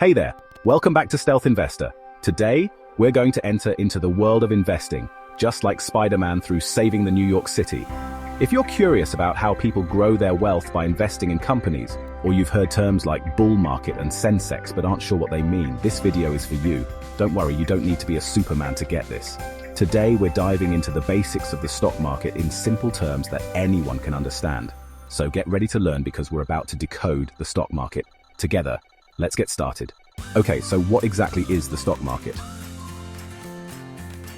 Hey there, welcome back to Stealth Investor. Today, we're going to enter into the world of investing, just like Spider-Man through saving the New York City. If you're curious about how people grow their wealth by investing in companies, or you've heard terms like bull market and Sensex but aren't sure what they mean, this video is for you. Don't worry, you don't need to be a Superman to get this. Today, we're diving into the basics of the stock market in simple terms that anyone can understand. So get ready to learn because we're about to decode the stock market. Together, let's get started. Okay, so what exactly is the stock market?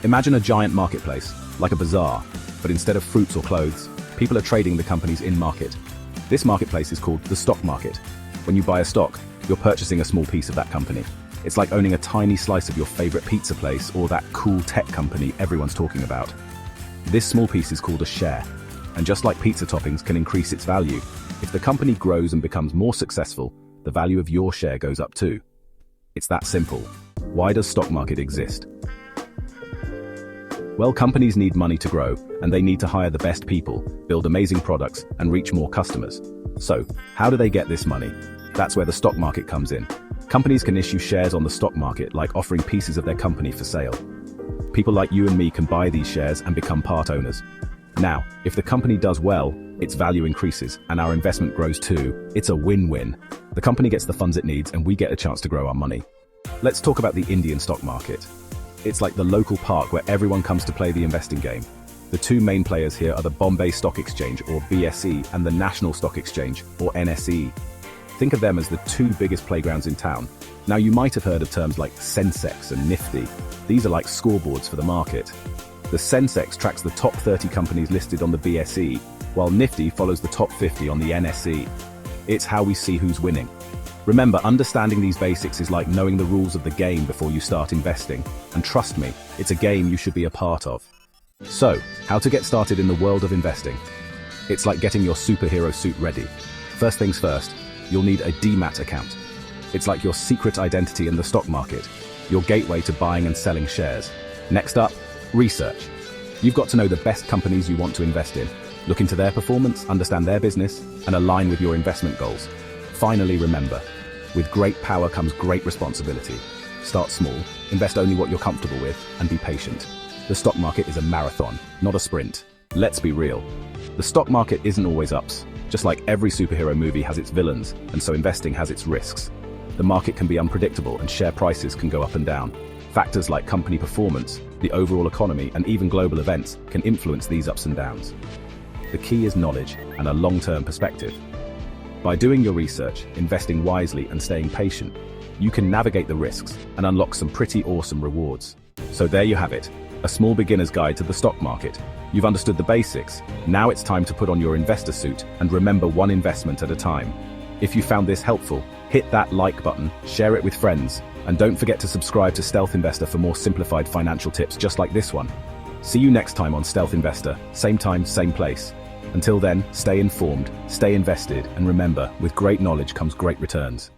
Imagine a giant marketplace, like a bazaar, but instead of fruits or clothes, people are trading the companies in market. This marketplace is called the stock market. When you buy a stock, you're purchasing a small piece of that company. It's like owning a tiny slice of your favorite pizza place or that cool tech company everyone's talking about. This small piece is called a share. And just like pizza toppings can increase its value, if the company grows and becomes more successful, the value of your share goes up too. It's that simple. Why does stock market exist? Well, companies need money to grow, and they need to hire the best people, build amazing products, and reach more customers. So, how do they get this money? That's where the stock market comes in. Companies can issue shares on the stock market, like offering pieces of their company for sale. People like you and me can buy these shares and become part owners. Now, if the company does well, its value increases and our investment grows too. It's a win-win. The company gets the funds it needs and we get a chance to grow our money. Let's talk about the Indian stock market. It's like the local park where everyone comes to play the investing game. The two main players here are the Bombay Stock Exchange, or BSE, and the National Stock Exchange, or NSE. Think of them as the two biggest playgrounds in town. Now, you might have heard of terms like Sensex and Nifty. These are like scoreboards for the market. The Sensex tracks the top 30 companies listed on the BSE, while Nifty follows the top 50 on the NSE. It's how we see who's winning. Remember, understanding these basics is like knowing the rules of the game before you start investing. And trust me, it's a game you should be a part of. So, how to get started in the world of investing? It's like getting your superhero suit ready. First things first, you'll need a demat account. It's like your secret identity in the stock market, your gateway to buying and selling shares. Next up, research. You've got to know the best companies you want to invest in. Look into their performance, understand their business, and align with your investment goals. Finally, remember, with great power comes great responsibility. Start small, invest only what you're comfortable with, and be patient. The stock market is a marathon, not a sprint. Let's be real. The stock market isn't always ups. Just like every superhero movie has its villains, and so investing has its risks. The market can be unpredictable and share prices can go up and down. Factors like company performance, the overall economy, and even global events can influence these ups and downs. The key is knowledge and a long-term perspective. By doing your research, investing wisely, and staying patient, you can navigate the risks and unlock some pretty awesome rewards. So there you have it, a small beginner's guide to the stock market. You've understood the basics. Now it's time to put on your investor suit and remember one investment at a time. If you found this helpful, hit that like button, share it with friends, and don't forget to subscribe to Stealth Investor for more simplified financial tips just like this one. See you next time on Stealth Investor, same time, same place. Until then, stay informed, stay invested, and remember, with great knowledge comes great returns.